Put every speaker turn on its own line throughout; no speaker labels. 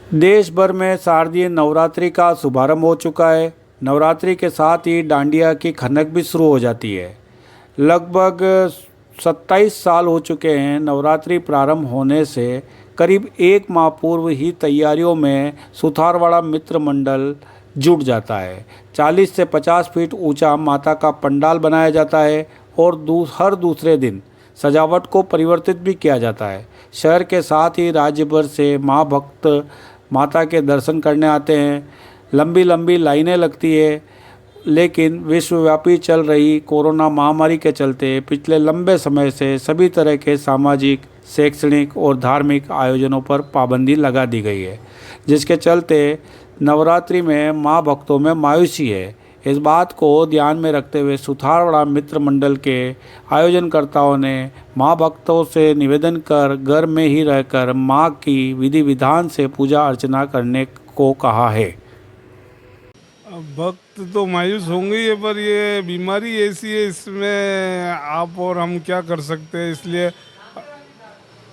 देश भर में शारदीय नवरात्रि का शुभारंभ हो चुका है। नवरात्रि के साथ ही डांडिया की खनक भी शुरू हो जाती है। लगभग 27 साल हो चुके हैं नवरात्रि प्रारंभ होने से। करीब एक माह पूर्व ही तैयारियों में सुथारवाड़ा मित्र मंडल जुट जाता है। 40 से 50 फीट ऊंचा माता का पंडाल बनाया जाता है और हर दूसरे दिन सजावट को परिवर्तित भी किया जाता है। शहर के साथ ही राज्य भर से माँ भक्त माता के दर्शन करने आते हैं। लंबी लंबी लाइनें लगती है, लेकिन विश्वव्यापी चल रही कोरोना महामारी के चलते पिछले लंबे समय से सभी तरह के सामाजिक, शैक्षणिक और धार्मिक आयोजनों पर पाबंदी लगा दी गई है, जिसके चलते नवरात्रि में माँ भक्तों में मायूसी है। इस बात को ध्यान में रखते हुए सुथारवाड़ा मित्र मंडल के आयोजनकर्ताओं ने माँ भक्तों से निवेदन कर घर में ही रहकर माँ की विधि विधान से पूजा अर्चना करने को कहा है।
भक्त तो मायूस होंगे ही है, पर ये बीमारी ऐसी है, इसमें आप और हम क्या कर सकते हैं। इसलिए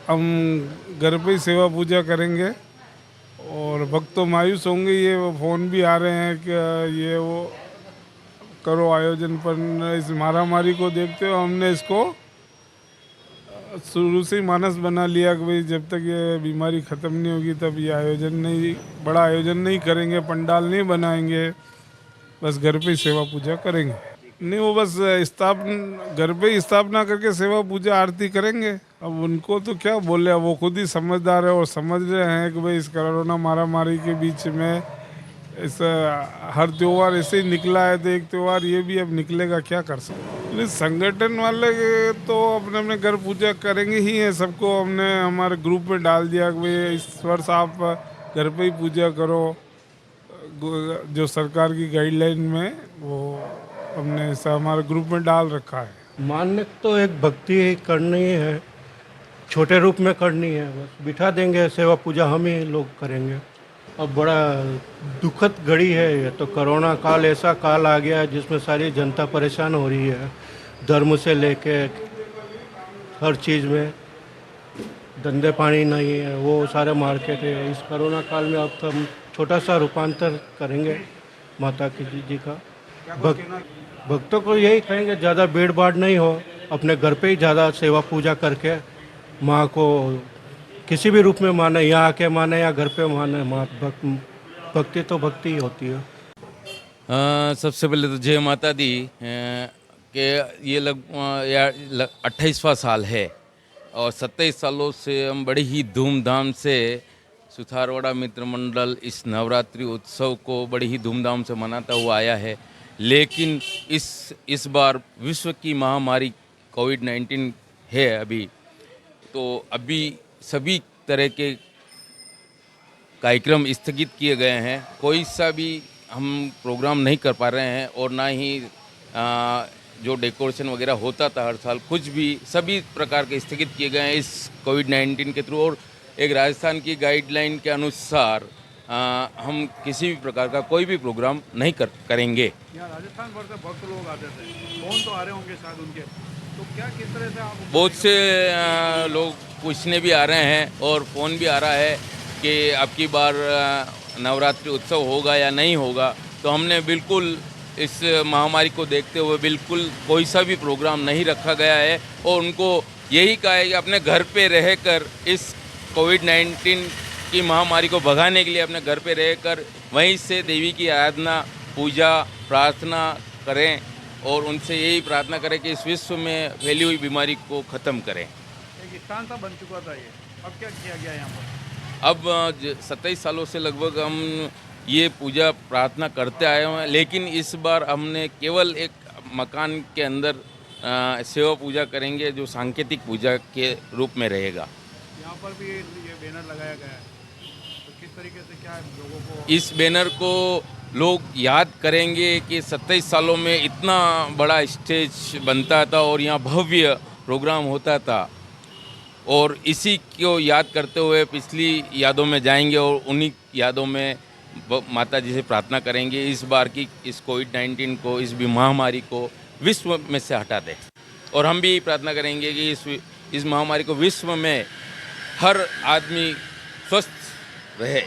हम घर पे ही सेवा पूजा करेंगे। और भक्त तो मायूस होंगे ही है, वो फ़ोन भी आ रहे हैं कि ये वो करो आयोजन, पर इस महामारी को देखते हुए हमने इसको शुरू से ही मानस बना लिया कि भाई जब तक ये बीमारी ख़त्म नहीं होगी तब ये आयोजन नहीं, बड़ा आयोजन नहीं करेंगे, पंडाल नहीं बनाएंगे, बस घर पे ही सेवा पूजा करेंगे। नहीं, वो बस घर पे ही स्थापना करके सेवा पूजा आरती करेंगे। अब उनको तो क्या बोले, वो खुद ही समझदार है और समझ रहे हैं कि भाई इस कोरोना महामारी के बीच में इस हर त्यौहार ऐसे ही निकला है, तो एक त्यौहार ये भी अब निकलेगा, क्या कर सकते हैं। संगठन वाले तो अपने अपने घर पूजा करेंगे ही हैं। सबको हमने हमारे ग्रुप में डाल दिया कि भाई इस वर्ष आप घर पे ही पूजा करो। जो सरकार की गाइडलाइन में वो हमने ऐसा हमारे ग्रुप में डाल रखा है।
मान्य तो एक भक्ति करनी है, छोटे रूप में करनी है, बस बिठा देंगे, सेवा पूजा हम ही लोग करेंगे। अब बड़ा दुखद घड़ी है ये तो, कोरोना काल ऐसा काल आ गया है जिसमें सारी जनता परेशान हो रही है। धर्म से लेके हर चीज़ में धंधे पानी नहीं है, वो सारे मार्केट है। इस कोरोना काल में अब तो हम छोटा सा रूपांतर करेंगे माता की जी का। भक्तों को यही कहेंगे ज़्यादा भीड़ भाड़ नहीं हो, अपने घर पे ही ज़्यादा सेवा पूजा करके माँ को किसी भी रूप में माने, यहाँ आके माने या घर पे माने, माँ भक्ति तो भक्ति ही होती है।
सबसे पहले तो जय माता दी कि ये 28वां साल है और 27 सालों से हम बड़ी ही धूमधाम से सुथारवाड़ा मित्र मंडल इस नवरात्रि उत्सव को बड़ी ही धूमधाम से मनाता हुआ आया है। लेकिन इस बार विश्व की महामारी कोविड-19 है अभी, तो अभी सभी तरह के कार्यक्रम स्थगित किए गए हैं। कोई सा भी हम प्रोग्राम नहीं कर पा रहे हैं और ना ही जो डेकोरेशन वगैरह होता था हर साल, कुछ भी सभी प्रकार के स्थगित किए गए हैं इस कोविड-19 के थ्रू। और एक राजस्थान की गाइडलाइन के अनुसार हम किसी भी प्रकार का कोई भी प्रोग्राम नहीं करेंगे।
यहाँ राजस्थान भर से भक्त लोग आते थे, फोन तो आ रहे होंगे शायद उनके, तो क्या किस तरह से आप
बहुत से लोग पूछने भी आ रहे हैं और फ़ोन भी आ रहा है कि अब की बार नवरात्रि उत्सव होगा या नहीं होगा। तो हमने बिल्कुल इस महामारी को देखते हुए बिल्कुल कोई सा भी प्रोग्राम नहीं रखा गया है और उनको यही कहा है कि अपने घर पे रहकर इस कोविड-19 की महामारी को भगाने के लिए अपने घर पे रहकर वहीं से देवी की आराधना, पूजा, प्रार्थना करें और उनसे यही प्रार्थना करें कि इस विश्व में फैली हुई बीमारी को ख़त्म करें।
एक स्थान सा बन चुका था ये, अब क्या किया गया यहाँ पर?
अब 27 सालों से लगभग हम ये पूजा प्रार्थना करते आए हैं, लेकिन इस बार हमने केवल एक मकान के अंदर सेवा पूजा करेंगे जो सांकेतिक पूजा के रूप में रहेगा।
यहाँ पर भी ये बैनर लगाया गया है, तो किस तरीके से क्या है लोगों को?
इस बैनर को लोग याद करेंगे कि 27 सालों में इतना बड़ा स्टेज बनता था और यहाँ भव्य प्रोग्राम होता था, और इसी को याद करते हुए पिछली यादों में जाएंगे और उन्हीं यादों में माता जी से प्रार्थना करेंगे इस बार की इस कोविड-19 को, इस महामारी को विश्व में से हटा दें। और हम भी प्रार्थना करेंगे कि इस महामारी को विश्व में हर आदमी स्वस्थ रहे।